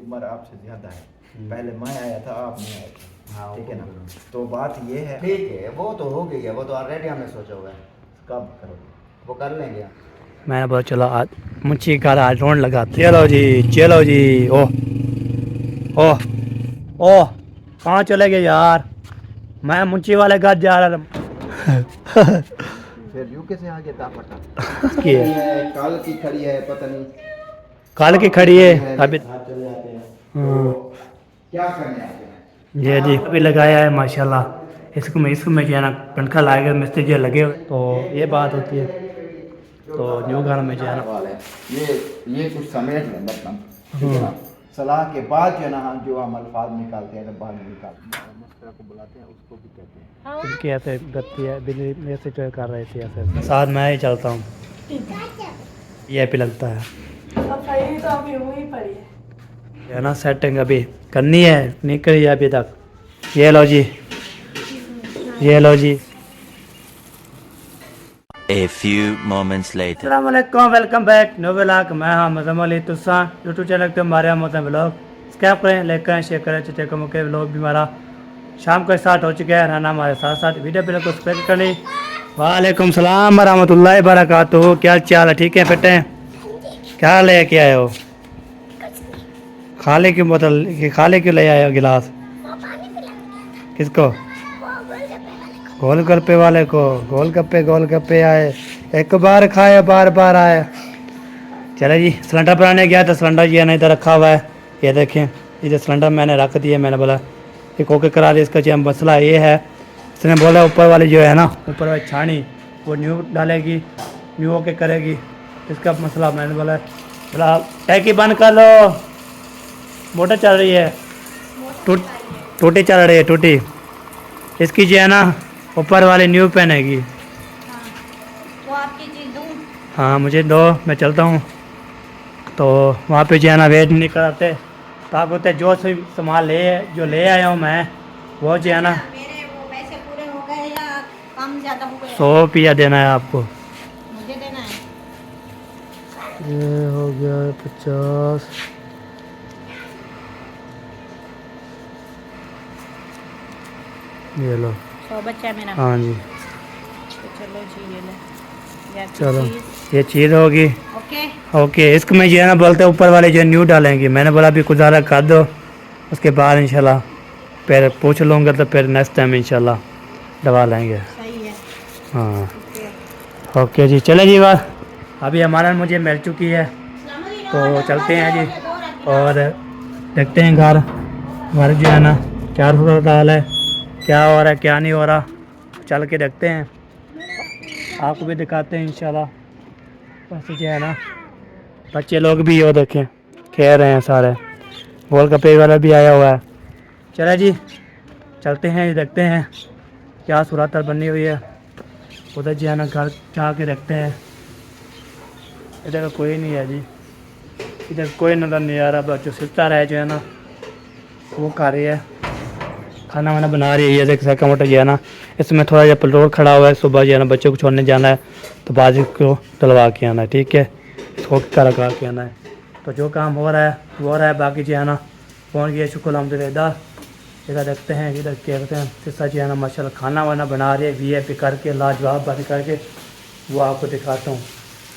उम्र आपसे ज़्यादा है, पहले मैं आया था, आप नहीं आए थे। हाँ ठीक है ना, वो तो बात ये है। ठीक है, वो तो हो गई है, वो तो ऑलरेडी हमने सोचा हुआ है, कब करोगे? वो कर लेंगे। मैं बहुत चलो आज मुझे का आज ढूंढ लगा। चलो जी चलो जी। ओह ओह ओह कहाँ चले गए यार, मैं मुंची वाले घर जा रहा था। फिर यूके से आगे दापटा की है काल की खड़ी है, पता नहीं काल की खड़ी है अभी। हाथ चले जाते हैं तो क्या करने आते हैं। ये जी अभी लगाया है माशाल्लाह। इसको मैं जो है ना पंखा लाएगा मिस्त्री जो लगे हुए, तो ये बात होती है। तो न्यू घर में जो है ना सवाल है, ये कुछ समेट लें बर्तन, ठीक है ना। सलाह के बाद जो है ना हम जो हम अल्फाज निकालते हैं, जब बाहर निकालते हैं मस्करा को बुलाते हैं, उसको भी कहते हैं। इनकी ऐसे गति है बिल्ली मेरे से जो कर रहे थे ऐसे साथ मैं ही चलता हूँ। ये भी लगता है सफाई तो अभी हुई पड़ी है। है ना, सेटिंग अभी करनी है, नहीं करी है अभी तक। ये लो जी, ये लो जी। A few moments later. अस्सलाम वालेकुम, वेलकम बैक न्यू व्लॉग। मैं हाँ मजम अली तुसा यूट्यूब चैनल पे हमारे हम होते हैं व्लॉग। सब्सक्राइब करें, लाइक करें, शेयर करें। चचे कमों के व्लॉग भी हमारा शाम को स्टार्ट हो चुका है। रहना हमारे साथ साथ वीडियो पे को सब्सक्राइब कर ली। वालेकुम सलाम रहमतुल्लाहि बरकातुहू। क्या चाल है, ठीक है फिट हैं? क्या ले के आए हो? खाले की बोतल, खाले क्यों ले आए हो गिलास? किसको? गोलगप्पे वाले को। गोलगप्पे आए, एक बार खाए बार बार आए। चले जी, सिलेंडर बनाने गया तो सिलेंडर ये नहीं इधर रखा हुआ है। ये देखें, इधर सिलेंडर मैंने रख दिया। मैंने बोला ये कोके करा दे। इसका जो मसला ये है, इसने बोला ऊपर वाली जो है ना, ऊपर वाली छानी वो न्यू डालेगी, न्यू होके करेगी। इसका मसला मैंने बोला टैंकी बंद कर लो, मोटर चल रही है, टूटी चल रही है, टूटी। इसकी जो है ना ऊपर वाली न्यू पहनेगी। वो आपकी चीज दूँ? हाँ मुझे दो, मैं चलता हूँ। तो वहाँ पे जो है ना वेट नहीं कराते, तो आप बोलते जो से सामान जो ले आया हूँ मैं, वो जो है ना मेरे वो पैसे पूरे हो गए या कम ज़्यादा हो गए? 100 रुपया देना है आपको। मुझे देना है। ये हो गया 50। ये लो। 100 बच्चा मेरा। हाँ जी तो चलो जी ये ले। ये आपकी चलो, चीज़। ये चीज़ होगी। ओके। ओके, इसको मैं जो है ना बोलते हैं ऊपर वाले जो न्यू डालेंगे। मैंने बोला अभी गुजारा कर दो, उसके बाद इंशाल्लाह फिर पूछ लूँगा, तो फिर नेक्स्ट टाइम इंशाल्लाह दवा लेंगे। सही है। हाँ ओके। ओके जी, चले जी बात। अभी हमारा मुझे मिल चुकी है, तो चलते हैं जी और देखते हैं घर जो है ना क्या सूरत हाल है, क्या हो रहा है क्या नहीं हो रहा। चल के देखते हैं, आपको भी दिखाते हैं इंशाल्लाह। बस जो है ना बच्चे लोग भी हो देखें खेल रहे हैं सारे। गोलगप्पे वाला भी आया हुआ है। चले जी चलते हैं, देखते हैं क्या सूरत हाल बनी हुई है। उधर जो है ना घर जाके देखते हैं। इधर कोई नहीं है जी, इधर कोई नज़र नहीं आ रहा। बस जो सिस्टर है जो है ना वो खा रही है, खाना वाना बना रही है। ये देख सकते मोटर जो है ना, इसमें थोड़ा जहा पेट्रोल खड़ा हुआ है। सुबह जो है ना बच्चों को छोड़ने जाना है, तो बाजी को डलवा के आना है, ठीक है, इसको करा के आना है। तो जो काम हो रहा है वो हो रहा है। बाकी जो है ना पहुँच गया शुक्र अल्हम्दुलिल्लाह। इधर देखते हैं, इधर क्या कहते हैं, सिस्टर जो है ना माशाल्लाह खाना वाना बना रही है VIP करके, लाजवाब बात करके। वो आपको दिखाता हूँ।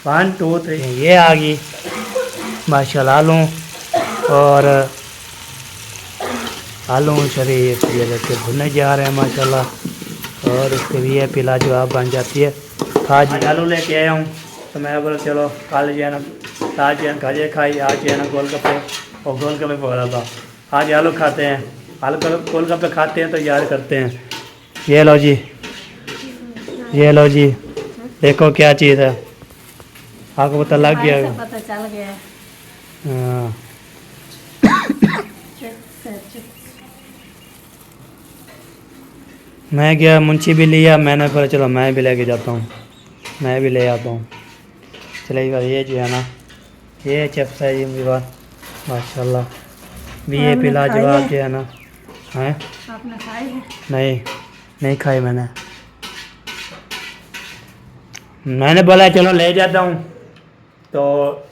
1 2 3 ये आ गई माशाल्लाह। और आलू शरीफ ये देखते भुनने जा रहे हैं माशाल्लाह। और उसके VIP लाजवाब बन जाती है। आज आलू लेके आया हूँ, तो मैं बोला चलो कल जो है ना आज जो है गाजर खाई, आज जो है ना गोलगप्पे और गोलगप्पे बोला था। आज आलू खाते हैं, आलू गोलगप्पे खाते हैं तो याद करते हैं। ये लो जी, ये लो जी, देखो क्या चीज़ है, आपको पता लग गया। पता चल गया है। हाँ मैं गया, मुंशी भी लिया, मैंने बोला चलो मैं भी लेके जाता हूँ, मैं भी ले आता हूँ। चलिए बार ये जो है ना ये चिप्स है जी मेरी बात माशाल्लाह। VIP लाजवाब जो है ना। हैं आपने खाई है? नहीं खाई मैंने बोला चलो ले जाता हूँ, तो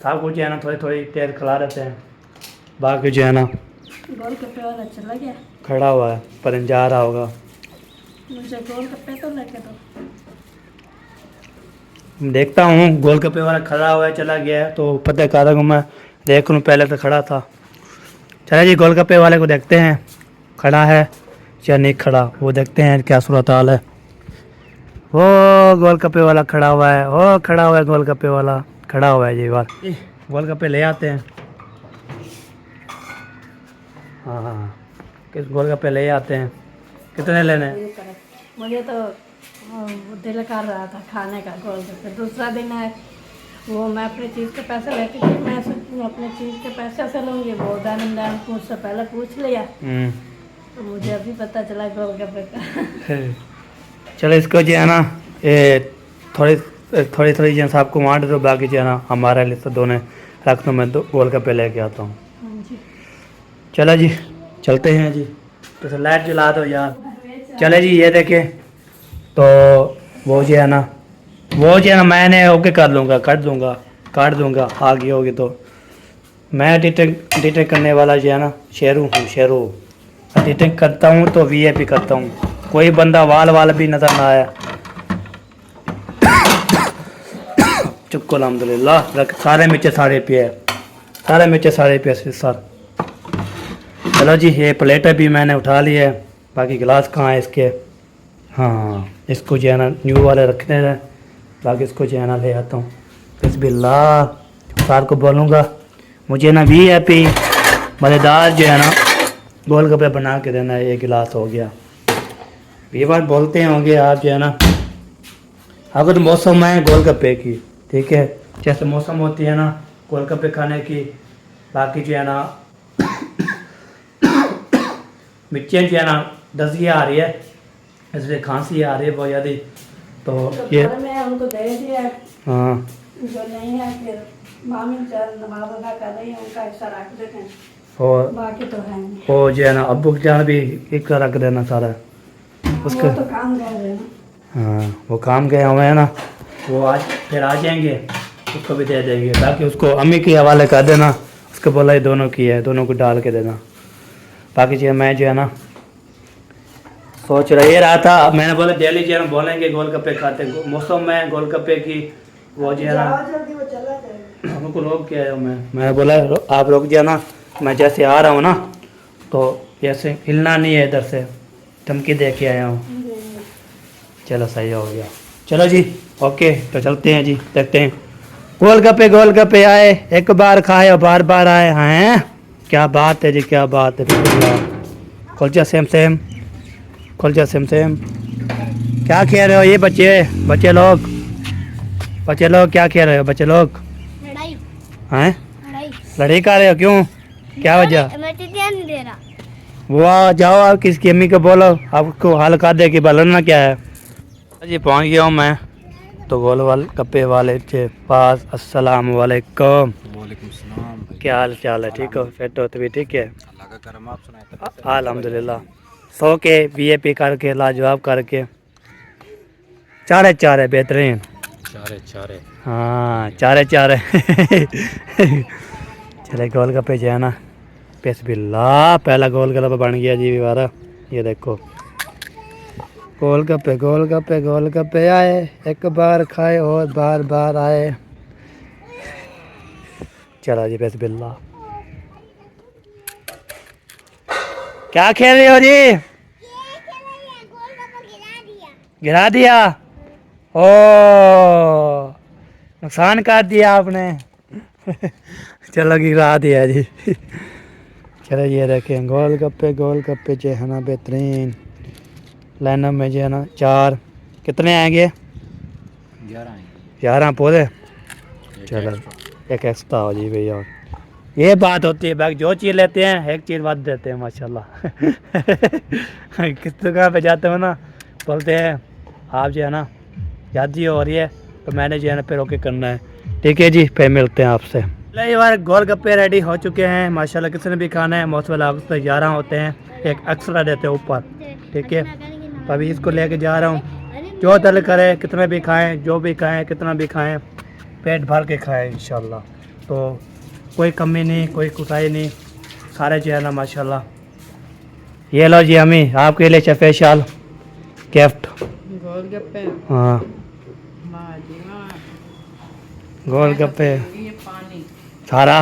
था कुछ है ना थोड़ी थोड़ी तेल खिला देते हैं। बाकी जो है ना गोलगप्पे वाला चला गया, खड़ा हुआ है, पर जा रहा होगा। मुझे गोलगप्पे तो लेके दो। देखता हूँ, गोलगप्पे वाला खड़ा हुआ है, चला गया है तो पता कर रहा हूँ मैं, देख लूँ, पहले तो खड़ा था। चलिए जी गोलगप्पे वाले को देखते हैं, खड़ा है या नहीं खड़ा, वो देखते हैं क्या सूरत हाल है। वो गोलगप्पे वाला खड़ा हुआ है, वो खड़ा हुआ है, गोलगप्पे वाला खड़ा हुआ है जी। बार गोलगप्पे ले आते हैं। हाँ, किस गोलगप्पे ले आते हैं, कितने लेने हैं? मुझे तो दिल कर रहा था खाने का गोलगप्पे। दूसरा दिन है, वो मैं अपनी चीज़ के पैसे लेके गई, मैं अपने चीज़ के पैसे से लूँगी, वो दान मुझसे पहले पूछ लिया, तो मुझे अभी पता चला गोलगप्पे का। चलो इसको जो है ना ये थोड़ी जो आपको बांट दो, बाकी जो है ना हमारे लिए तो दोनों रख दो, मैं दो गोलगप्पे लेके आता हूँ। हाँ जी, चलो जी चलते हैं जी। तो लाइट जला दो यार। चले जी, ये देखे तो वो जो है ना, मैंने ओके कर लूँगा, काट दूँगा, आ गई होगी तो। मैं एडिटिंग करने वाला जो है ना शेरू हूँ। एडिटिंग करता हूँ तो वीआईपी करता हूँ, कोई बंदा वाल भी नज़र ना आया। चुप अल्हम्दुलिल्लाह, सारे मिर्चे सारे पे सर। चलो जी, ये प्लेटें भी मैंने उठा ली है, बाकी गिलास कहाँ है इसके? हाँ, इसको जो है ना न्यू वाले रखते हैं, बाकी इसको जो है ना ले आता हूँ। बिस्मिल्लाह, सार को बोलूँगा मुझे ना वीआईपी मज़ेदार जो है ना गोलगप्पे बना के देना। ये गिलास हो गया। ये बात बोलते होंगे आप जो है ना, अगर मौसम है गोलगप्पे की, ठीक है, जैसे मौसम होती है ना गोलगप्पे खाने की, बाकी जो है ना मिर्चें जो है ना दसियाँ आ रही है, इसलिए खांसी आ रही है बहुत ज़्यादा, तो ये मैं उनको दे दिया। हाँ, जो नहीं है फिर मामी नमाज अदा कर रही है, उनका हिस्सा रख देते हैं, और बाकी तो है नहीं। वो जो है ना अब्बू जान भी एक रख देना सारा उसका। वो तो काम कर रहे हैं ना। हाँ, वो काम गए हुए हैं ना, वो आज फिर आ जाएंगे, उसको भी दे देंगे। बाकी उसको अम्मी के हवाले कर देना, उसको बोला ये दोनों की है, दोनों को डाल के देना। बाकी जो मैं जो है ना सोच रहा था, मैंने बोला डेली जो है ना बोलेंगे गोलगप्पे खाते, मौसम में गोलगप्पे की वो जो है ना, जल्दी वो चला जाएगा। उनको रोक के आया हूँ मैं बोला आप रोक दिया ना, मैं जैसे आ रहा हूँ ना तो ऐसे हिलना नहीं है, इधर से धमकी दे के आया हूँ। चलो सही हो गया। चलो जी ओके, तो चलते हैं जी, देखते हैं। गोलगप्पे आए, एक बार खाए और बार बार आए हैं। क्या बात है जी, क्या बात है। Kulcha same kulcha same. क्या खेल रहे हो ये बच्चे लोग क्या खेल रहे हो बच्चे लोग? लड़ाई हैं, लड़ाई लड़ाई कर रहे हो? क्यों, क्या वजह? मैं ध्यान नहीं दे रहा। वो जाओ आप किसकी अम्मी को बोलो आपको हाल कर दे कि बलना क्या है जी। पहुंच गया हूँ मैं तो गोलगप्पे वाले के पास। अस्सलाम वालेकुम। वालेकुम सलाम। क्या हाल चाल है? ठीक हो, फिट हो? तभी ठीक है, अल्लाह का करम। आप सुनाए? अल्हम्दुलिल्लाह। सो के वीआईपी करके लाजवाब करके चारे बेहतरीन। चारे हाँ चारे चले गोलगप्पे जो है ना, बिस्मिल्लाह, पहला गोलगप्पा बन गया जी वारा। ये देखो गोलगप्पे आए, एक बार खाए और बार बार आए। चला जी बिस्मिल्लाह। क्या खेल रहे हो जी? गिरा दिया? ओ, नुकसान कर दिया आपने। चलो गिरा दिया जी। चलो ये देखें गोलगप्पे जो है ना बेहतरीन। लाइन में जो है ना 4 कितने आएंगे? 11 पौधे। चलो एक एक्स्ट्रा हो जी भैया। ये बात होती है, बाकी जो चीज़ लेते हैं एक चीज़ बात देते हैं माशाल्लाह। किस दुकान पे जाते हो ना, बोलते हैं आप जो है ना यादी हो रही है, तो मैंने जो है ना फिर ओके करना है। ठीक है जी, फिर मिलते हैं आपसे। ये बार गोलगप्पे रेडी हो चुके हैं माशाल्लाह। किसी ने भी खाना है मौसम तो 11 होते हैं, एक एक्स्ट्रा देते हैं ऊपर। ठीक है, तो अभी इसको लेके जा रहा हूँ। जो दिल करे कितने भी खाएं, जो भी खाएं, कितना भी खाएं, पेट भर के खाएं इंशाल्लाह। तो कोई कमी नहीं, कोई कुताही नहीं, सारे जो है ना माशाल्लाह। ये लो जी अम्मी आपके लिए स्पेशल गिफ्ट। गोलगप्पे हाँ वाह जी वाह। गोलगप्पे ये पानी सारा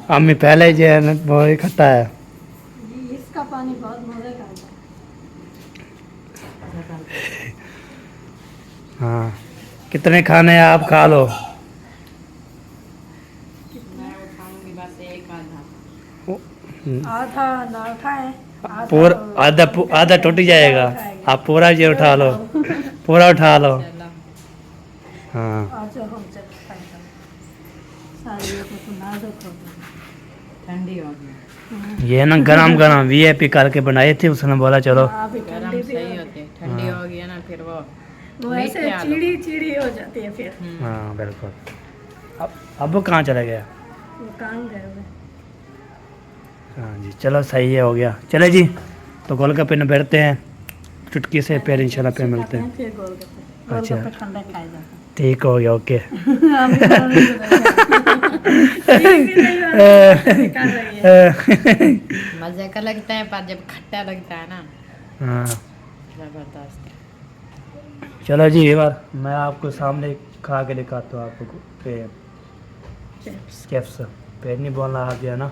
अम्मी पहले जो है ना बहुत इकट्ठा है। जी इसका पानी बहुत मजे का होता है। हाँ कितने खाने हैं आप खा लो। मैं वो खाऊंगी बस एक आधा। आधा ना उठाए पूरा आधा टूट जाएगा। आप पूरा जो उठा लो पूरा उठा लो। चलो हाँ आज हम चल खाएंगे सारी ये तो नाजुक हो गई। ठंडी हो गई। ये ना गरम गरम वीआईपी करके बनाए थे उसने बोला चलो। अभी गरम ठंडी भी सही हो होती है। ठंडी हो गई है ना फिर वो वो ऐसे मीठे आलू। चिड़ी चिड़ी हो जाती है फिर। हाँ बिल्कुल। अब वो कहाँ चला गया। वो काम गए हुए हाँ जी चलो सही है हो गया। चले जी तो गोलगप्पे न बैठते हैं चुटकी से फिर इंशाल्लाह फिर मिलते हैं। फिर गोलगप्पे अच्छा। गोलगप्पे ठंडे खाए जाते हैं। ठीक हो गया ओके। अभी तो नहीं कर रही है। मजे का लगता है पर जब खट्टा लगता है ना हाँ जबरदस्त। चलो जी एक बार मैं आपको सामने खा के दिखाता हूँ आपको चिप्स पेट नहीं बोलना आप जो है ना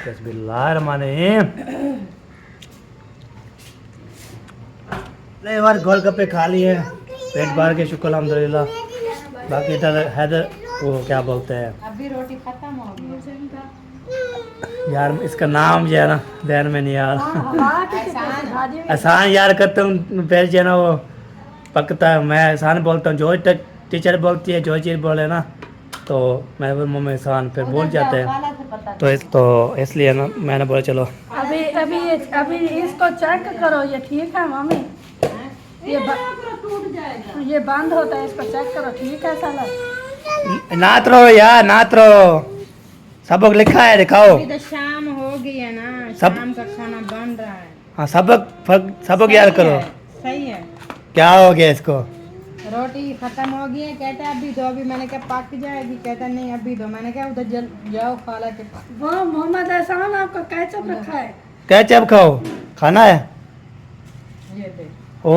बिस्मिल्लाहिर्रहमानिर्रहीम। एक बार गोलगप्पे खा लिए पेट भर के शुक्र अल्हम्दुलिल्लाह। बाकी इधर हैदर वो क्या बोलते हैं अभी रोटी खत्म हो गई। यार इसका नाम जो है ना ध्यान में नहीं आ रहा। भाजी एहसान यार करता हूँ फिर जो है ना वो पकता है। मैं एहसान बोलता हूँ जो टीचर बोलती है जो चीज़ बोले ना तो मैं मुँह में एहसान फिर भूल जाते हैं। तो इसलिए ना मैंने बोला चलो अभी अभी अभी इसको चेक करो ये ठीक है मम्मी। ये बंद होता है इसको चेक करो ठीक है साला। नात रहो यार नात रहो सबक लिखा है दिखाओ। अभी तो शाम हो गई है ना शाम का खाना बन रहा है। हाँ सबक याद करो। सही है। क्या हो गया इसको। रोटी खत्म हो गई है कहता है अभी दो। अभी मैंने कहा पक जाएगी कहता नहीं अभी दो। मैंने कहा उधर जाओ खाला के पास। वो मोहम्मद एहसान आपको कैचअप रखा है। कैचअप खाओ खाना है। ये देख ओहो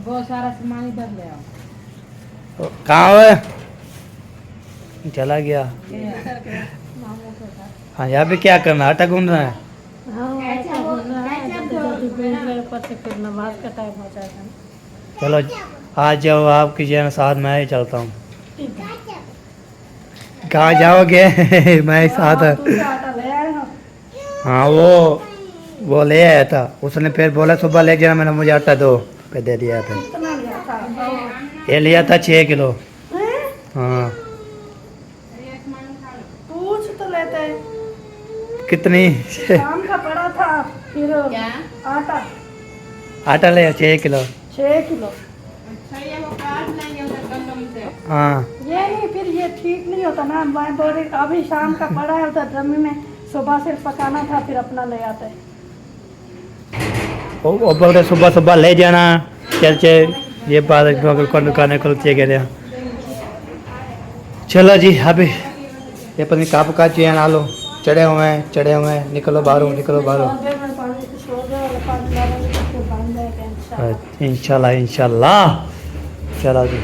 बहुत सारा सामान इधर ले आओ। कहाँ है चला गया। हाँ यहाँ पे क्या करना आटा गूंदना है। हाँ ऐसा बोलना है जल्दी बेच रहे ऊपर से फिर नमाज का टाइम हो जाएगा ना। चलो आज जाओ आपकी जो है साथ मैं ही चलता हूँ। कहाँ जाओगे मैं ही साथ। दूसरा आटा ले आए हो। हाँ वो ले आया था उसने फिर बोला सुबह ले जाना। मैंने मुझे आटा दो पे दे दिया फिर। कितना लिया था ये लिया था 6 किलो। हैं? हाँ पूछ तो लेते हैं। कितनी शाम का पड़ा था फिर क्या आटा आटा ले 6 किलो। 6 किलो। सही है वो काट लेंगे उधर गंदम से। हाँ ये नहीं फिर ये ठीक नहीं होता ना। मैं बोल रही अभी शाम का पड़ा है उधर ड्रम में सुबह सिर्फ पकाना था फिर अपना ले आते। वो बोल रहे सुबह ले जाना चलचे ये बात दुकानें खुलती है। चलो जी अभी ये पता नहीं कब का चैन आ लो चढ़े हुए हैं निकलो बाहर इंशाल्लाह। चलो जी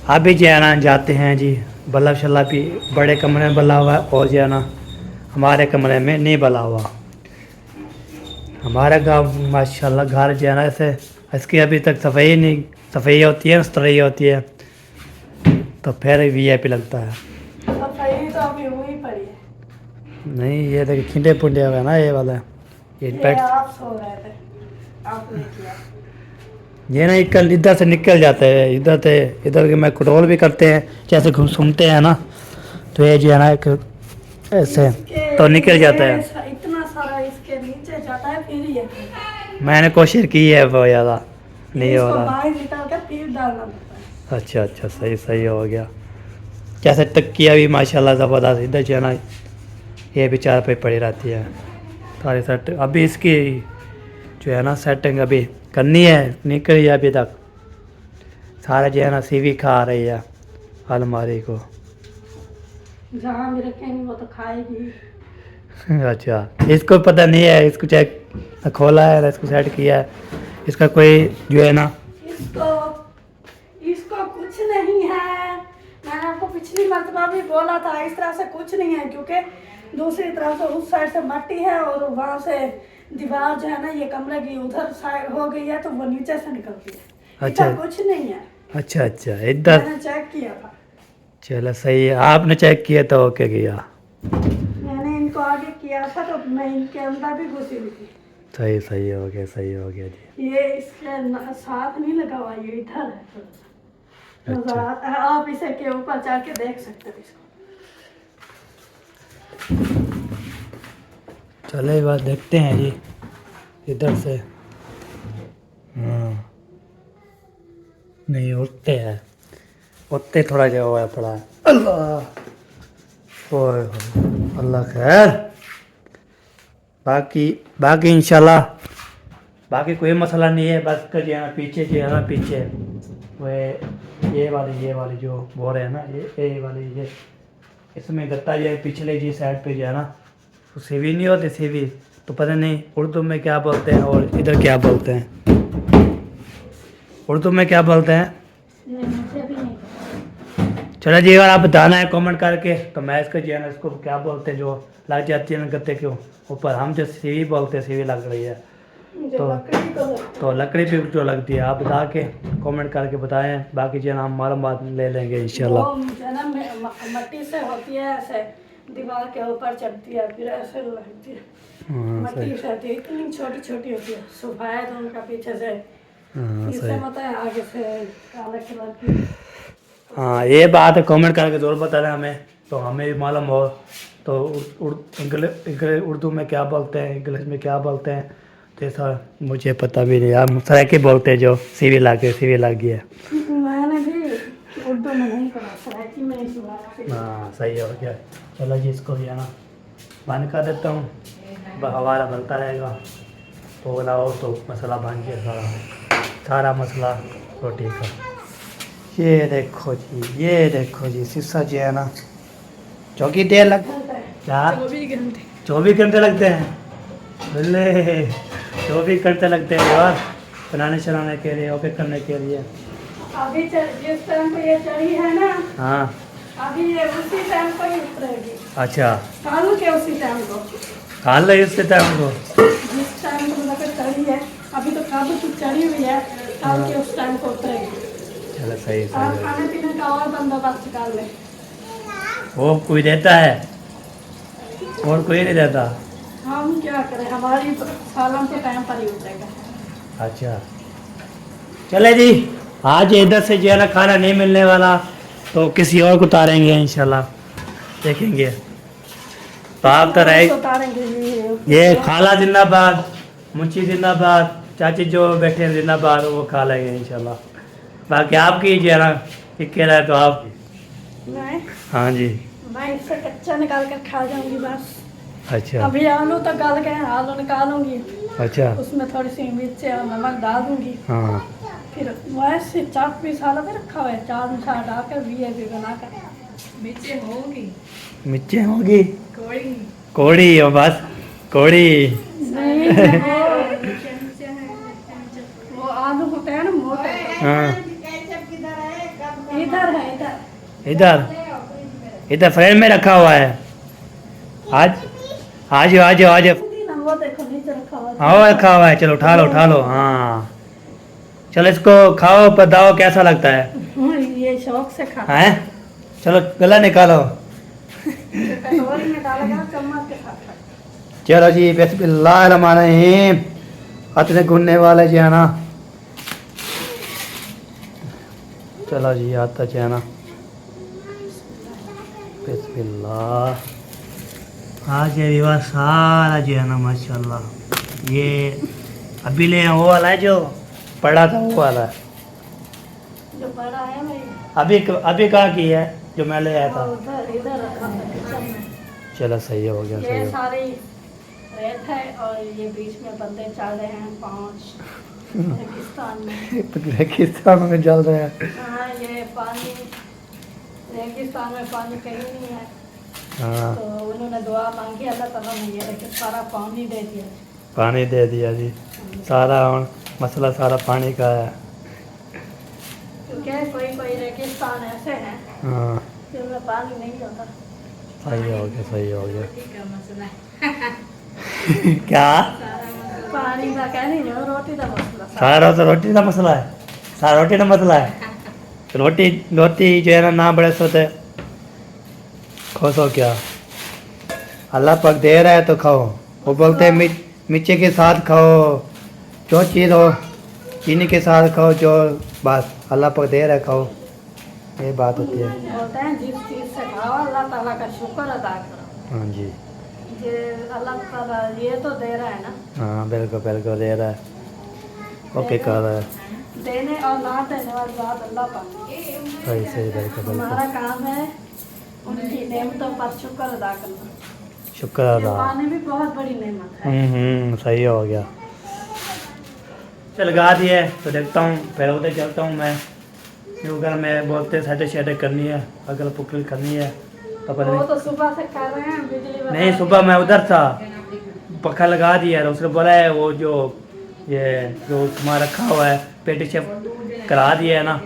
अभी जो है ना जाते हैं जी। बल्लब शल्लब भी बड़े कमरे में बल्ला हुआ है और जो है ना हमारे कमरे में नहीं बला हुआ। हमारा गाँव माशाल्लाह घर जो है ना ऐसे इसकी अभी तक सफाई होती है तरही होती है तो फिर वीआईपी लगता है। सफाई तो अभी हुई पड़ी है। नहीं ये देखिए खिंडे पुंडे हुए ना ये वाला ये पेट आप सो रहे थे आपने किया। ये ना इधर से निकल जाते हैं इधर के मैं कंट्रोल भी करते हैं जैसे घूमते हैं ना तो ये जो है ना एक ऐसे तो निकल जाता है। इतना सारा इसके नीचे जाता है फिर ये मैंने कोशिश की है वो ज़्यादा नहीं हो इसको रहा। बाहर निकाल कर फिर डालना पड़ता है। अच्छा सही हो गया। जैसे तकिया भी माशाल्लाह ज़बरदस्त इधर जो है ना ये भी 4 पे पड़ी रहती है सारी सेट। अभी इसकी जो है ना सेटिंग अभी करनी है नहीं करी है अभी तक। सारा जो है ना सीवी खा रही है अलमारी को। जहाँ भी रखेंगे वो तो खाएगी। अच्छा, इसको पता नहीं है, इसको चेक खोला है, इसको सेट किया है, इसका कोई जो है ना इसको कुछ नहीं है। मैंने आपको पिछली मरतबा भी बोला था, इस तरह से कुछ नहीं है, क्योंकि दूसरी तरफ से उस साइड से मट्टी है और वहाँ से दीवार जो है ना ये कमरे की उधर साइड हो गई है, तो वो नीचे से निकलती है। अच्छा। इधर कुछ नहीं है। अच्छा अच्छा, इधर मैंने चेक किया था। चलो सही है, आपने चेक किया तो ओके किया। मैंने इनको आगे किया था तो मैं इनके अंदर भी घुसी हुई थी। सही सही हो गया, सही हो गया जी। ये इसके साथ नहीं लगा हुआ, ये इधर है थोड़ा सा। अच्छा। नजर आता है, आप इसे के ऊपर चढ़ के देख सकते हो इसको। चलो एक बार देखते हैं जी इधर से। हाँ नहीं उठते हैं, उठते थोड़ा जो हुआ पड़ा है। अल्लाह ओए होए, अल्लाह खैर। बाकी इंशाल्लाह बाकी कोई मसला नहीं है, बस कर जो है ना पीछे जो है ना पीछे वो ये वाली जो बोर है ना ये वाली ये इसमें गत्ता जो है पिछले जी साइड पे जो है ना तो सीवी नहीं होती, सीवी तो पता नहीं उर्दू में क्या बोलते हैं और इधर क्या बोलते हैं, उर्दू में क्या बोलते हैं। ये मुझे भी नहीं पता। चलो जी, अगर आप बताना है कमेंट करके तो मैं इसको जो है ना इसको क्या बोलते हैं जो लग जाती है ना गत्ते के ऊपर, हम जो सीवी बोलते हैं, सीवी लग रही है तो लकड़ी पे जो लगती है आप बता के कमेंट करके बताएं, बाकी जो है ना हम मालूमात ले लेंगे इंशाल्लाह। वो जो है ना मट्टी से होती है, ऐसे दीवार के ऊपर चढ़ती है, फिर ऐसे लगती है। हाँ मट्टी से होती है, इतनी छोटी छोटी होती है, सफेद उनका पीछे से, हाँ इससे सही। होता है आगे से काले कलर की। हाँ ये बात है, कमेंट करके ज़रूर बताना हमें, तो हमें भी मालूम हो तो उर्दू में क्या बोलते हैं, इंग्लिश में क्या बोलते हैं, तो ऐसा मुझे पता भी नहीं यार, सराइकी बोलते हैं जो सीवी लग गई है। मैंने भी उर्दू में नहीं पढ़ा, सराइकी में ही सुना। हाँ सही हो गया। चलो जी, इसको भी है ना बंद कर देता हूँ, हवाला बनता रहेगा, तो बनाओ तो मसाला बन गया सारा मसला रोटी का। ये देखो जी शीशा जो है ना, चौकी देर लग क्या 24 घंटे लगते हैं, बल्ले 24 घंटे लगते हैं यार बनाने चलाने के लिए, ओके करने के लिए। अभी जिस टाइम पे ये चढ़ी है ना, हाँ अभी ये उसी टाइम पर ही उतरेगी। अच्छा, कालू के उसी टाइम को, काल ले इससे टाइम को जिस टाइम को मतलब चढ़ी है, अभी तो काबू की चढ़ी हुई है, काल के उस टाइम को उतरेगी। चलो सही और सही। खाने पीने का और बंदोबस्त कर ले। वो कोई देता है और कोई नहीं देता। हम क्या करें, हमारी सालन के टाइम पर ही उतरेगा। अच्छा चले जी, आज इधर से जो है ना खाना नहीं मिलने वाला, तो किसी और को उतारेंगे इंशाल्लाह, देखेंगे। तो आप तो रहे उतारेंगे ये खाला जिंदाबाद, मुंशी जिंदाबाद, चाची जो बैठे हैं जिंदाबाद, वो खा लेंगे इंशाल्लाह। बाकी आपकी जो है ना टिक्के रहे तो आप। मैं हाँ जी। मैं इससे कच्चा निकाल कर खा जाऊंगी बस। अच्छा अभी आलू तो गल गए हैं, आलू निकालूंगी, अच्छा उसमें थोड़ी सी मिर्च और नमक डाल दूंगी, हाँ फिर वैसे 4 पीस आलू भी रखा हुआ है, 4 मसाला डालकर भी बनाकर मिर्चें होगी, मिर्चें होगी, कोड़ी कोड़ी और बस कोड़ी। नहीं वो आलू होते हैं ना मोटे, हाँ इधर है इधर इधर फ्रेम में रखा हुआ है। आज वो देखो नीचे रखा हुआ है। हाँ रखा हुआ है, चलो उठा लो। हाँ चलो इसको खाओ, बताओ कैसा लगता है। ये शौक से खा, हैं चलो गला निकालो। कटोरी में डालेगा चम्मच के साथ खा। चलो जी बिस्मिल्लाहिर्रहमानिर्रहीम, हाथ में घुनने वाले जो है ना, चलो जी आता जो है ना, बिस्मिल्लाह। आज ये विवाह सारा जो है ना माशाल्लाह, ये अभी ले वो वाला है जो पड़ा था, वो वाला है जो बड़ा है मेरी, अभी कहाँ की है जो मैं ले आया था। इधर रखा था किचन में। चलो सही हो गया, सही ये हो। सारी रेत है और ये बीच में बंदे चल रहे हैं 5। रेगिस्तान में। रेगिस्तान में जल रहे हैं। हाँ, ये पानी रेगिस्तान में पानी कहीं नहीं है। हाँ, तो उन्होंने दुआ मांगी, अल्लाह ताला ने ये लेकिन सारा पानी दे दिया। पानी दे दिया जी। सारा मसला सारा पानी का है। क्योंकि कोई कोई रेगिस्तान ऐसे हैं हाँ, जिनमें पानी नहीं होता। सही हो गया, सही हो गया। क्या पानी का कह नहीं रहे हो, रोटी का मसला सारा रोटी का मसला है। सारा रोटी का मसला है। रोटी रोटी जो है ना बड़े सोते खुश हो क्या, अल्लाह पाक दे रहा है तो खाओ। वो बोलते हैं मिर्ची के साथ खाओ, जो चीज़ हो चीनी के साथ खाओ, जो बस अल्लाह पाक दे रहा है खाओ, ये बात होती है। बोलते हैं जिस चीज़ से खाओ अल्लाह ताला का शुक्र अदा करो। हाँ जी, ये अल्लाह ताला ये तो दे रहा है ना, हाँ बिल्कुल बिल्कुल दे रहा है, ओके कर रहा है। देने और ना देने वाली बात अल्लाह पाक। सही सही बिल्कुल हमारा बिल्कुल। काम है उनकी नेमतों पर शुक्र अदा करना। शुक्र ये अदा। पानी भी बहुत बड़ी नेमत है। सही हो गया। चल गा दिए तो देखता हूँ, फिर उधर चलता हूँ मैं, क्योंकि अगर मैं बोलते सेटे शेटे करनी है, अगल पुगल करनी है तो पता वो नहीं। तो सुबह से कर रहे हैं बिजली वाला। नहीं सुबह मैं उधर था, पखा लगा दिया है, उसने बोला है वो जो ये जो तुम्हारा रखा हुआ है पेटी शिफ्ट करा दिया है ना,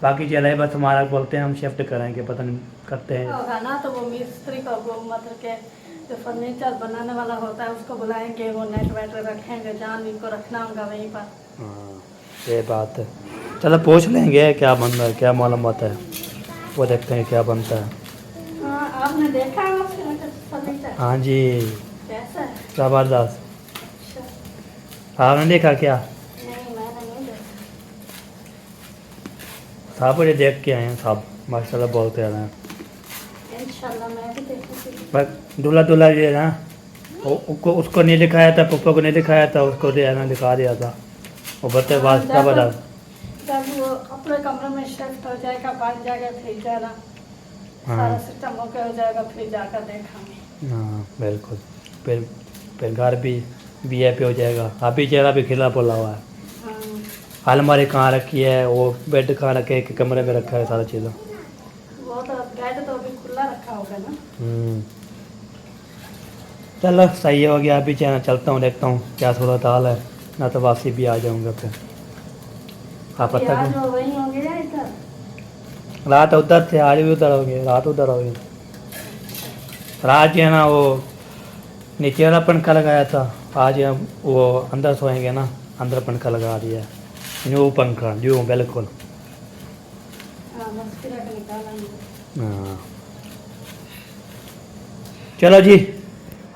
बाकी चले बस हमारा बोलते हैं हम शिफ्ट करेंगे, पता नहीं करते हैं। होगा ना तो वो मिस्त्री को वो मतलब के जो फर्नीचर बनाने वाला होता है उसको बुलाएंगे, वो नेट वेट रखेंगे, जहाँ इनको रखना होगा वहीं पर। हाँ ये बात है। चलो पूछ लेंगे क्या बन रहा है, क्या मालूम होता है, वो देखते हैं क्या बनता है। हाँ, आपने देखा है उसके फर्नीचर हाँ जी, कैसा है? ज़बरदस्त। अच्छा, आपने देखा क्या? नहीं मैंने नहीं देखा। साहब मुझे देख के आए हैं साहब, माशाल्लाह बोलते आ रहे हैं। इंशाल्लाह मैं भी देखूँगी। पर दूल्हा दूल्हा ये ना उसको नहीं दिखाया था, पप्पा को नहीं दिखाया था, उसको दिखा दिया था, वो बते बात ज़बरदस्त। जब वो अपने कमरे में शिफ्ट हो जाएगा, बन जाएगा, फिर जाना सारा सिस्टम ओके हो जाएगा, फिर जाकर देखेंगे। हाँ बिल्कुल, फिर घर भी VIP हो जाएगा। अभी चेहरा भी खिला बोला हुआ है। हाँ, अलमारी कहाँ रखी है, वो बेड कहाँ रखे है, कमरे में रखा है, सारा चीज़ें। वो तो बेड तो अभी खुला रखा होगा ना। चलो सही हो गया, अभी चलता हूँ, देखता हूँ क्या सूरत हाल है, ना तो वापसी भी आ जाऊँगा फिर। हाँ पता आज नहीं, वो वहीं होंगे या इधर? रात उधर थे, आज भी उधर हो गए, रात उधर हो गई। रात जो है ना वो नीचे वाला पंखा लगाया था, आज हम वो अंदर सोएंगे ना, अंदर पंखा लगा दिया है, न्यू पंखा न्यू बिल्कुल। हाँ, मस्ती रख निकाला। हाँ चलो जी,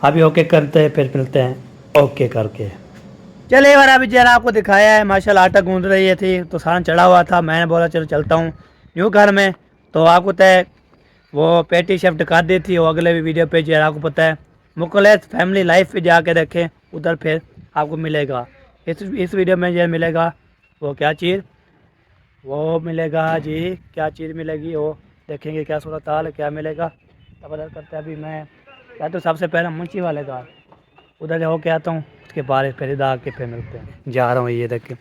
अभी ओके करते हैं, फिर मिलते हैं ओके करके। चलिए बार अभी जरा आपको दिखाया है, माशाल्लाह आटा गूंद रही थी तो सालन चढ़ा हुआ था, मैंने बोला चलो चलता हूँ न्यू घर में, तो आपको तय वो पेटी शिफ्ट कर दी थी, वो अगले भी वीडियो पे जरा आपको पता है मुकलेस फैमिली लाइफ पे जाके देखें, उधर फिर आपको मिलेगा। इस वीडियो में जो मिलेगा वो क्या चीज़, वो मिलेगा जी, क्या चीज़ मिलेगी वो देखेंगे, क्या सूरत हाल है, क्या मिलेगा तब पता करते हैं। अभी मैं क्या तो सबसे पहले मुंशी वाले का उधर जो के आता हूँ, उसके बाद फिर इधर आके फिर मिलते हैं। जा रहा हूँ, ये देखें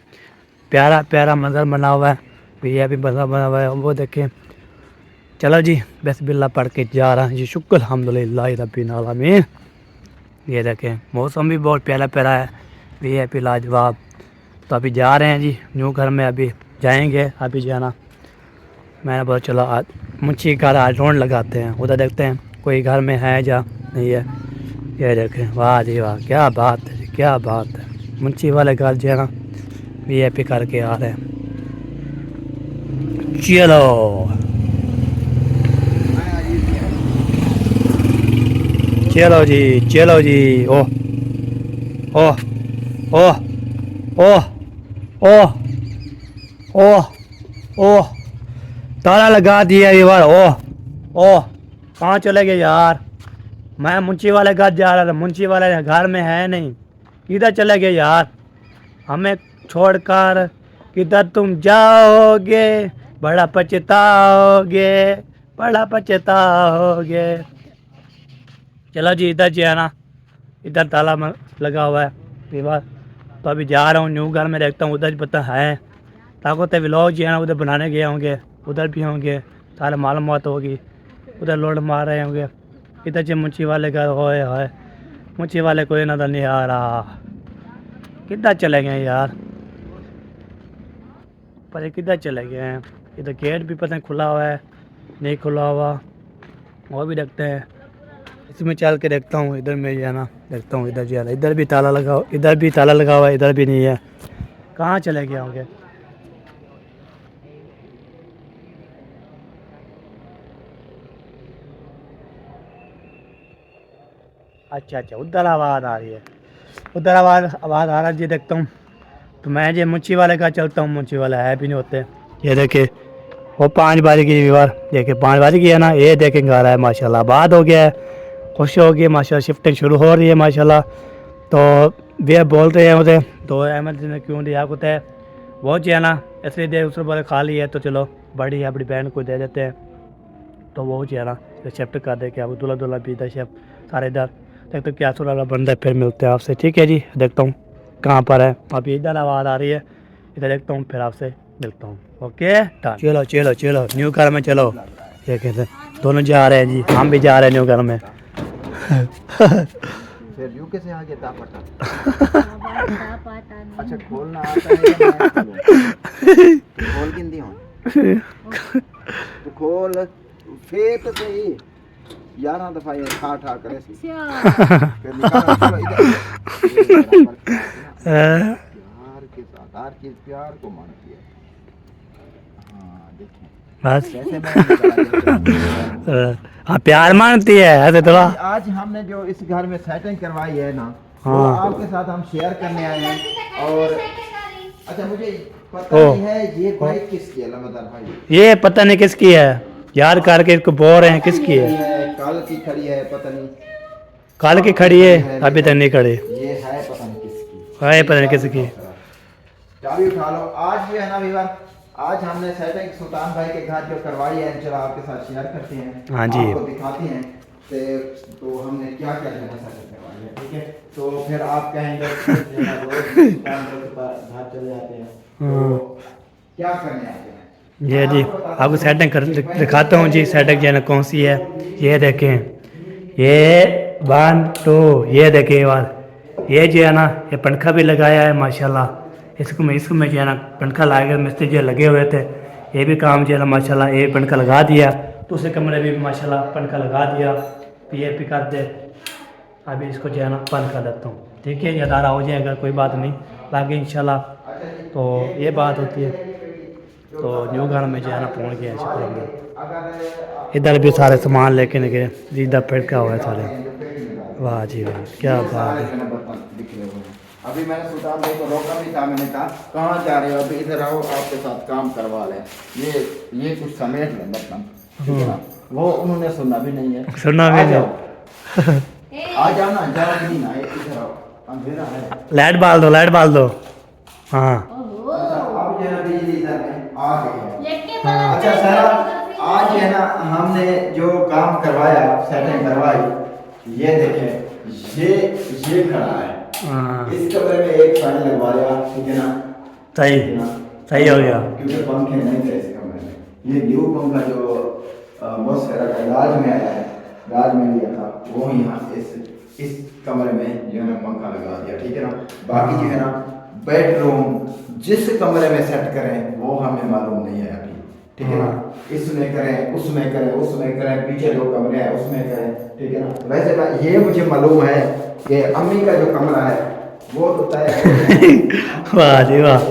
प्यारा प्यारा मंजर बना हुआ है, भैया भी मंजर बना हुआ है, वो देखें। चलो जी बिस्मिल्लाह पढ़ के जा रहा है जी, शुक्र अल्हम्दुलिल्लाह रब्बिल आलमीन। ये देखें मौसम भी बहुत प्यारा प्यारा है, VIP लाजवाब। तो अभी जा रहे हैं जी न्यू घर में, अभी जाएंगे, अभी जाना। मैंने बोला चलो आज मुंशी घर आज ढूंढ लगाते हैं, उधर देखते हैं कोई घर में है या नहीं है। ये देखें वाह जी वाह, क्या बात है जी, क्या बात है। मुंशी वाले घर जो है ना VIP करके आ रहे हैं। चलो चलो जी, चलो जी। ओह ओह ओह ओह ओह ओह ओह, ताला लगा दिया ये बार। ओह ओह, कहाँ चले गए यार, मैं मुंशी वाले घर जा रहा था, मुंशी वाले घर में है नहीं, किधर चले गए यार, हमें छोड़कर किधर तुम जाओगे, बड़ा पछताओगे, बड़ा पछताओगे। चलो जी इधर जो है ना, इधर ताला लगा हुआ है, ये बार तो अभी जा रहा हूँ न्यू घर में, देखता हूँ उधर पता है ताकत व्लॉग जो है ना उधर बनाने गए होंगे, उधर भी होंगे, सारे मालूमात होगी, उधर लोड मार रहे होंगे। इधर जो मुंशी वाले घर होए होए, मुंशी वाले कोई नज़र नहीं आ रहा, किधर चले गए यार, पर किधर चले गए हैं। इधर गेट भी पता नहीं खुला हुआ है नहीं खुला हुआ, वो भी देखते हैं। इसमें चल के देखता हूँ इधर में जो है ना, देखता हूँ इधर जो है ना, इधर भी ताला लगा, इधर भी ताला लगा हुआ है, इधर भी नहीं है, कहाँ चले गए होंगे। अच्छा अच्छा, उधर आवाज़ आ रही है, उधर आवाज़ आ रहा है जी, देखता हूँ। तो मैं जो मुंशी वाले का चलता हूँ, मुंशी वाले है भी नहीं होते। ये देखे वो 5 बज की व्यवहार, देखे 5 बज गया ना, ये देखेंगे आ रहा है माशाल्लाह, आबाद हो गया है, खुश हो गई माशाल्लाह, शिफ्टिंग शुरू हो रही है माशाल्लाह। तो वे बोल रहे हैं उसे तो अहमद जी ने क्यों दिया कुछ है वो जो है ना, इसलिए दे उसने बोले खाली है तो चलो बड़ी है अपनी बहन को दे देते हैं। तो वो जो है ना शिफ्ट कर दे के अब दूल्हा दूल्हा भी इधर शिफ्ट सारे इधर, देखते तो क्या सुना बंदा, फिर मिलते हैं आपसे, ठीक है जी। देखता हूँ कहाँ पर है, अभी इधर आवाज़ आ रही है, इधर देखता हूँ फिर आपसे मिलता हूँ। ओके चलो चलो चलो न्यू घर में चलो, ये कहते दोनों जा रहे हैं जी, हम भी जा रहे हैं न्यू घर में। फिर यू कैसे आ गया तापटा? अच्छा खोलना आता है या मैं खोलूं? खोल गिनती हूँ तो खोल फिर तो सही 11 दफा ये ठा ठा करे सी फिर निकाल चलो इधर प्यार के साथ हर चीज प्यार को मानती है। हाँ देखें बस कैसे मैं हाँ प्यार मानती है ऐसे थोड़ा। आज हमने जो इस घर में सेटिंग करवाई है ना, हाँ। वो आपके साथ हम शेयर करने आए हैं। और अच्छा मुझे पता नहीं है ये बाइक किसकी है लमदार भाई, ये पता नहीं किसकी है यार, करके इसको बोल रहे हैं किसकी है, कल की खड़ी है पता नहीं, कल की खड़ी है अभी तक नहीं खड़ी ये है पता नहीं किसकी है, पता नहीं किसकी। चाबी उठा लो। आज भी है ना विवाह, आज हमने सेटिंग सुल्तान भाई के घर जो करवाई है, चलो आपके साथ शेयर करते हैं, हाँ जी, आपको दिखाते हैं तो हमने क्या क्या जो है सेटिंग करवाई है, ठीक है। तो फिर आप कहेंगे रोज सुल्तान भाई के पास घर चले जाते हैं तो क्या करने आते हैं। ये जी आपको सेटिंग कर दिखाता हूँ जी, सेटिंग जो है ना कौन सी है, ये देखें, ये 1 2 ये देखें बार, ये जो है ना ये पंखा भी लगाया है माशाल्लाह, इसमें जो है ना पंखा लगा, मिस्त्री जो लगे हुए थे, ये भी काम जो है ना माशाल्लाह ये पंखा लगा दिया, दूसरे कमरे में भी माशाल्लाह पंखा लगा दिया, पी कर दे। अभी इसको जो है ना बंद कर देता हूँ, ठीक है, ये अदारा हो जाएगा कोई बात नहीं, बाकी इंशाल्लाह तो ये बात होती है। तो न्यू घर में जो है ना पहुँच गया शुक्र अल्लाह। इधर भी सारे सामान लेके गए, इधर फिटका हुआ है सारे, वाह जी वाह क्या बात है। अभी मैंने सुल्तान भाई को रोका भी था, मैंने कहा कहाँ जा रहे हो, अभी इधर आओ आपके साथ काम करवा लें, ये कुछ समेट लें बर्तन, ठीक है ना। वो उन्होंने सुना भी नहीं है, सुना भी नहीं, आ जाओ ना, जाओ भी नहीं ना, इधर आओ, अंधेरा है, लाइट बाल दो, लाइट बाल दो। हाँ अब जो है बिजली इधर में आ गई है। अच्छा सर आज है ना हमने जो काम करवाया, सेटिंग करवाई, ये देखें ये खड़ा है, इस कमरे में एक फैन लगवाया, ठीक है ना, सही हो गया, क्योंकि पंखे नहीं थे इस कमरे में। ये न्यू पंखा जो बहुत सारा इलाज में आया है, इलाज में लिया था, वो यहाँ इस कमरे में जो है ना पंखा लगा दिया, ठीक है ना। बाकी जो है ना बेडरूम जिस कमरे में सेट करें वो हमें मालूम नहीं है अभी, ठीक है ना। इसमें करें, उसमें करें, उसमें करें, पीछे 2 कमरे हैं उसमें करें, ठीक है ना। वैसे ना ये मुझे मालूम है कि अम्मी का जो कमरा है वो तो तय है। वाह जी वाह,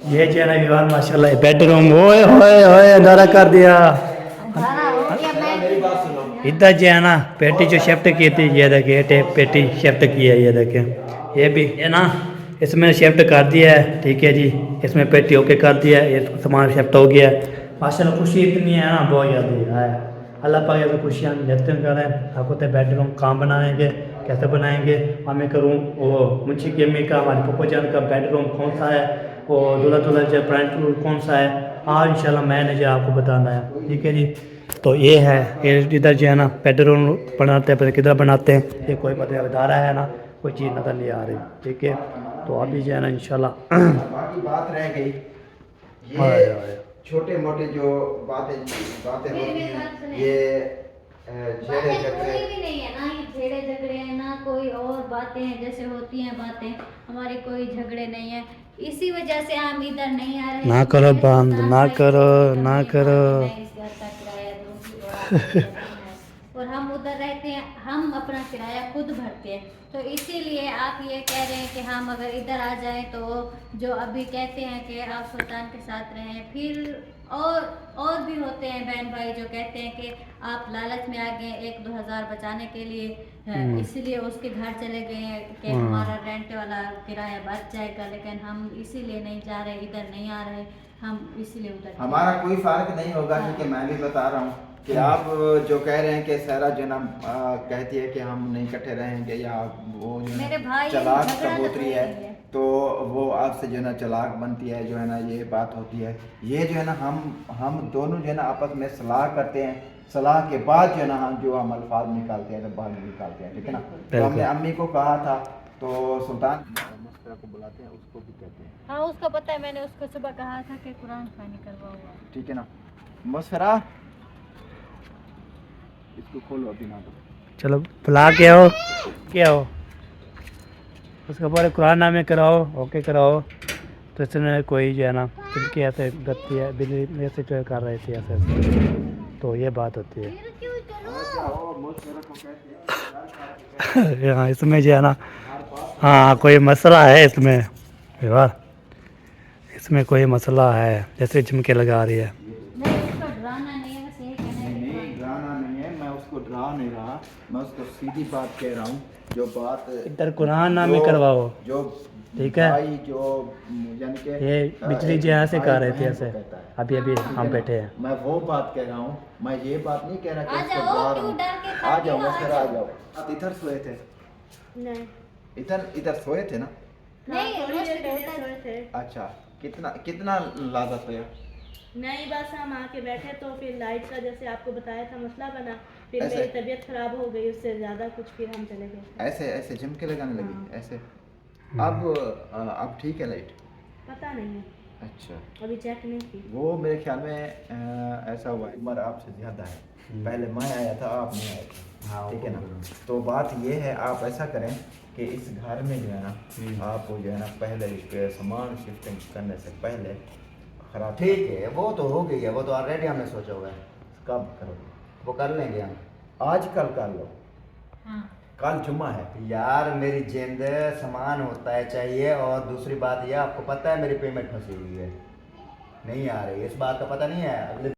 ये जो है ना विवाह माशाल्लाह बेडरूम ओए होए होए अंधारा कर दिया। इधर जो है ना पेटी जो शिफ्ट की थी, ये देखिए पेटी शिफ्ट की है, ये देखें, ये भी है ना इसमें शिफ्ट कर दिया है, ठीक है जी, इसमें पेटी ओके कर दिया है, ये सामान शिफ्ट हो गया है माशाल्लाह। खुशी इतनी है ना बहुत ज़्यादा है, अल्लाह पाक ऐसे खुशियाँ देते करें। आपको तो बेडरूम कहाँ बनाएंगे, कैसे बनाएंगे, मैं करूँ वो मुंशी की अम्मी का, हमारे पप्पा जान का बेडरूम कौन सा है, वो दूल्हा दुल्हन जो फ्रंट रूम कौन सा है, आज इंशाल्लाह मैंने जो आपको बताना है, ठीक है जी। तो ये है, ये इधर जो है ना बेडरूम बनाते हैं, किधर बनाते हैं, ये कोई पता अदारा है ना, कोई चीज़ नज़र नहीं आ रही। ठीक है, तो अभी जो है ना इंशाल्लाह बाकी बात रह गई आए, ये आए। छोटे मोटे जो बातें होती हैं ये झेड़े बातें झगड़े कोई भी नहीं है ना, ये झेड़े झगड़े हैं ना कोई और बातें हैं जैसे होती हैं बातें, हमारे कोई झगड़े नहीं है। इसी वजह से हम इधर नहीं आ रहे। ना करो बंद, ना करो, ना करो। मैं इस घर का किराया दूंगी और आप इधर रहना है। और हम उधर रहते हैं, हम अपना किराया खुद भरते हैं। तो इसीलिए आप ये कह रहे हैं कि हम अगर इधर आ जाएं तो जो अभी कहते हैं कि आप सुल्तान के साथ रहें, फिर और भी होते हैं बहन भाई जो कहते हैं कि आप लालच में आ गए 1-2 हज़ार बचाने के लिए, इसीलिए उसके घर चले गए हैं कि हमारा रेंट वाला किराया बच जाएगा। लेकिन हम इसीलिए नहीं जा रहे, इधर नहीं आ रहे, हम इसीलिए उधर हमारा कोई फर्क नहीं होगा क्योंकि मैं भी बता रहा हूँ कि आप जो कह रहे हैं कि सहरा जो ना कहती है कि हम नहीं इकट्ठे रहेंगे या वो जो मेरे ना भाई चालाक झगड़ा तो कबूतरी है नहीं है। तो वो आपसे जो है ना चालाक बनती है, जो है ना ये बात होती है। ये जो है ना हम दोनों जो है ना आपस में सलाह करते हैं, सलाह के बाद जो है ना हम अल्फाज निकालते हैं तो बाहर निकालते हैं, ठीक है ना। तो हमने अम्मी को कहा था तो सुल्तान मस्करा को बुलाते हैं, उसको भी कहते हैं। हाँ उसको पता है, मैंने उसको सुबह कहा था कि कुरान खानी करवाऊंगा। ठीक है ना मस्करा, इसको खोलो अभी ना दो। चलो बुला के आओ, क्या हो उसके बाद कुरान नामे कराओ, ओके कराओ। तो इसने कोई जो है ना इनकी ऐसे गलती है, बिल्ली ऐसे जो कर रहे थे ऐसे, तो ये बात होती है। हाँ इसमें जो है ना, हाँ कोई मसला है इसमें यार, इसमें कोई मसला है, जैसे झुमके लगा रही है। नहीं उसको डराना नहीं है, बस यही कहना है। नहीं डराना नहीं है, मैं उसको डरा नहीं रहा, मैं उसको सीधी बात कह रहा हूँ। जो बात इधर कुरान नामे करवाओ, जो ठीक है। भाई जो यानी कि ये बिजली जी यहाँ से भाई कर रहे थे बहन ऐसे, को कहता है। अभी अभी ठीक है हम ना? बैठे हैं। मैं वो बात कह रहा हूँ, मैं ये बात नहीं कह रहा कि आ उसको जाओ, डरा रहा क्यों हूँ। डर के आ खाती जाओ हो, आ मस्करा आ जाओ। जाओ। आप इधर सोए थे? नहीं इधर सोए थे ना? नहीं थोड़ी देर रोज पहले सोए थे। अच्छा कितना लादा सोया? नहीं बस हम आके बैठे तो फिर लाइट का जैसे आपको बताया था मसला बना, फिर ऐसे? मेरी तबीयत खराब हो गई, उससे ज़्यादा कुछ फिर हम चले गए। ऐसे झुमके लगाने लगी हाँ। ऐसे? अब ठीक है लाइट? पता नहीं है, अच्छा अभी चेक नहीं की। वो मेरे ख्याल में ऐसा हुआ है, उम्र आपसे ज़्यादा है, पहले मैं आया था आप नहीं आए थे, हाँ, ठीक है ना। वो तो बात ये है, आप ऐसा करें कि इस घर में जो है ना आपको जो है ना पहले इसके सामान शिफ्टिंग करने से पहले खराब। ठीक है, वो तो हो गई है, वो तो ऑलरेडी हमने सोचा हुआ है, कब करोगे? वो कर लेंगे हम। आज कल कर लो, हाँ कल जुम्मा है। यार मेरी जिंद सामान होता है चाहिए, और दूसरी बात यह आपको पता है मेरी पेमेंट फंसी हुई है, नहीं आ रही, इस बात का पता नहीं है। अगले